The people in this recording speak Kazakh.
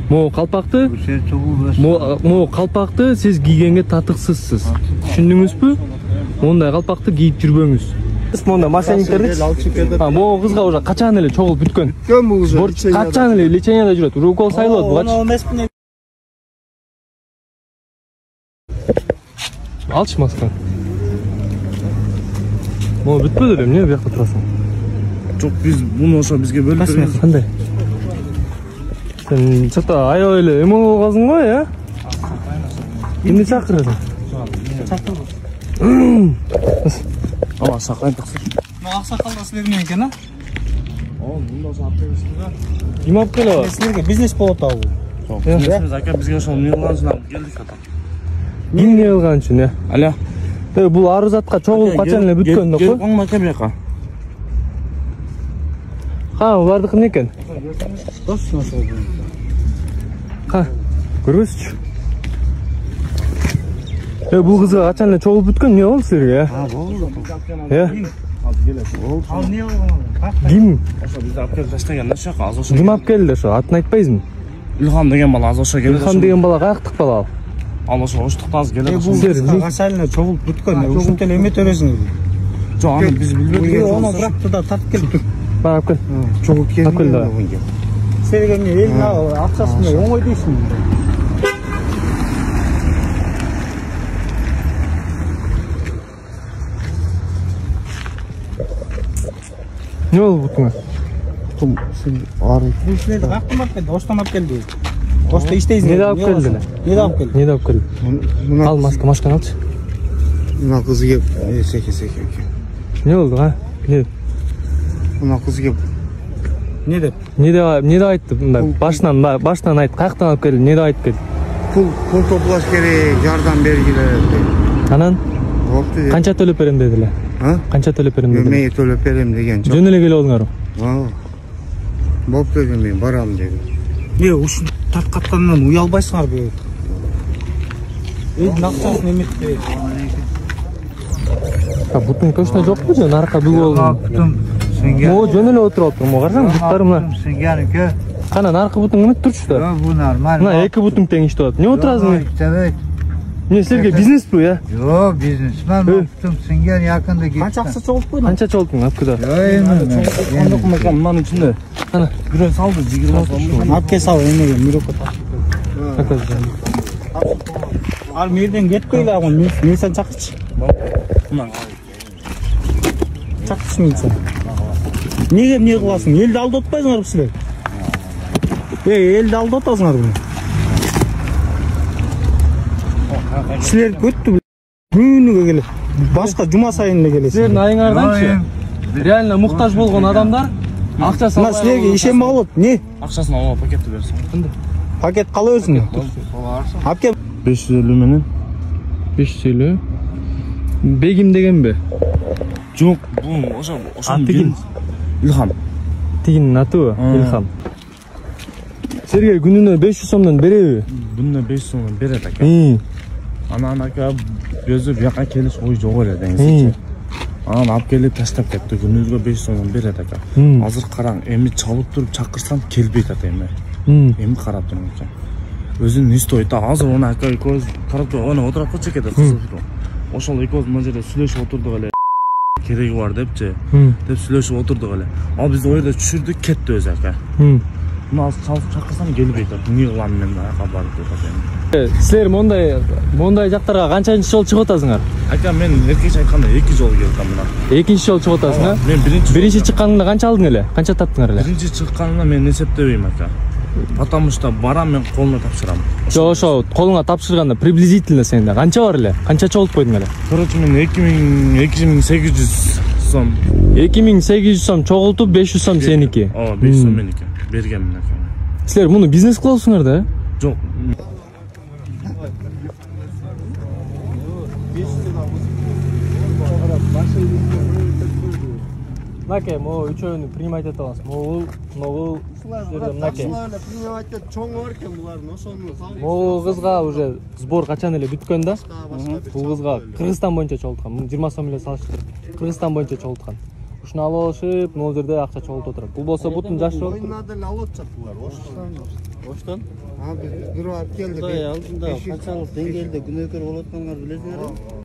Могу калпакты, могу калпакты сиз кийгенге татыксызсыз. Түшүндүңүзбү? Мондай калпакты кийип жүрбөңүз. Монда мошенниктерди. Могу кызга уже качан эле чогулуп бүткөн. Бүткөн бул уже. Качан эле леченияда жүрөт. Уже укол сайылат бугачы. Алчы масканы. Могу бүтпөдү эле, эмне бuyakta турасың? Жок, биз муну ошо бизге бөлүп беребиз. Кандай? Sen çata ayo öyle emo olgasın go ya. Kimni çakırasın? Çakır. Ama saklayın taksın. Bu aksakal da sizlerden eken ha? Oğlum bunu da satıyorsun da. Kim alıp geliyor? Sizlerge biznes bolot da bu. Çok. Biznes aka bizge ошол эмне кылган үчүн алып келдик ата. Эмне кылган үчүн я? Алло. Бул арызатка чогулуп качан эле бүткөн да кой. Оңма ка бияка. Ха, булардыкы эмне экен? Достун ошол. Ха, көрбөсүчү. Бул кызга качан эле чогулуп бүткөн, эмне болду силерге? Болду. Ал эмне болгон? Ким? Ошо бизди алып келип таштаган да ошо аз ошо. Ким алып келди ошо? Атын айтпайсызбы? Илхам деген бала аз ошо келди. Илхам деген бала каяктык бала ал? Ал ошо оштукта аз келди. Бул кызга качан эле чогулуп бүткөн. Ушунт эле эме төрөсүң. Жок, аны биз билбедик. Оны биракты да тартып келип. Барып кел. Чогулуп келди. Силерге эмне элин акчасын оңой дейсиң. Ne oldu butuna? Tum sen ağrı. Bu işleri kayaktan alып келди, оштон алып келди. Ошто иштейсиң. Ne de alып geldi? Ne de alып келди? Ne de alып geldi? Al maskаны alçı. Muna kız gelip seke. Ne oldu ha? Ne? Muna kız gelip. Ne деп? Ne de aytты? Baştan ayt. Kayaktan alып geldi. Ne de aytып geldi? Pul toplaş gerek, yardım bergiler. Anan? Boptu. Kança төлөп берем dediler. Ha? Kança төлөp берем dediler. Yemeği төлөp berem degen. Жөн эле келип алдыңар. Boptu men baram dedi. Не, ушун тарткаткандан уялбайсыңар бе? Элдин акчасын эметпей. Бутун точно жокпу же? Нарка бүгүп алдым. Butun senga. Mo жөн эле отуруп атыр. Мо карасаң, буттарым мына. Senganiki. Кана наркы бутун эмет турчу да. Yo, bu normal. Мына эки бутун тең иштеп атат. Не отурасың? Evet. Не силерге бизнес бу я? Yo, biznesmen. Butun sengan yakında gitdi. Канча акча чогулуп койдуң? Канча чогултуң апкыда? Yo, endi. Koндuk makan bunun içinde. Ana. Güren saldı, jigir aldı. Алып кел сал эмеге мирокко тартып. Ал мерден кетпейли агын, милиция чакырчы. Чакырчы милиция. Неге эмне кыласың? Элди алдатпайсыңарбы силер? Элди алдатасыңарбы? Силер көттү күнүгө келип, башка жума сайын эле келесиз. Силердин айыңардачы реально муктаж болгон адамдар акчасын Мына силерге ишенме болот. Не? Акчасын алып пакетти берсиң. Пакет кала өзүң. Алып кел. 550 менен. 550. Бегим дегенби? Жок, бул ошо Тигин. Илхам. Тигинин атыбы? Илхам. Силерге күнүнө 500 сомдон береби? Күнүнө 500 сомдон берет ака. Анан ака өзү бияка келиш ой жок эле деңизчи. Анан алып келип таштап кетти. Күнүгө 500 сомдон берет ака. Азыр караң, эми чалып туруп чакырсам келбейт ата эми. Эми карап турмун экен. Өзүн не стоит? Азыр оны ака экөөбүз карап туруп, аны отуруп койчу экен деп. Ошол экөөбүз мына жерде сүйлөшүп отурдук эле. Кереги бар депчи. Деп сүйлөшүп отурдук эле. Ал бизди о жерде түшүрдүк, кетти өзү ака. Мына азыр чалып чакырсам келбейт. Эмне кылам мен ака барып деп атам. Силер мондай жактарга канчанчы жолу чыгып атасыңар? Ака мен эркекче айтканда 2 жолу келдим мына. Экинчи жолу чыгып атасың а? Мен биринчи чыкканыңда канча алдың эле? Канча таптыңар эле? Биринчи чыкканымда мен эсептебейм ака. Потому что барам мен колуна тапшырам. Жок, ошо колуңа тапшырганда приблизительно сенде канча бар эле? Канча чогултуп койдуң эле? Короче мен 2800 сом. 2800 сом чогултуп 500 сом сеники. 500 сом меники. Бергенмин ака. Силер муну бизнес кыласыңар да? Жок. Наке, мо үчөөнү принимать ете аласыз. Могул силерден наке. Принимать этип чоң бар экен булардын, ошону. Могул кызга уже сбор качан эле бүткөн да? Бул кызга Кыргызстан боюнча чогулткан. 20 сом эле салыштырып. Кыргызстан боюнча чогулткан. ушуну алып алышып могул жерде акча чогултуп отурат. Бул болсо бутун жашырып Oyunlarda alып atacak bunlar. Oştan. Abi bir alып келди. Kuday aldığında kaçalık dengelde günökör olatkanlar bilesizler.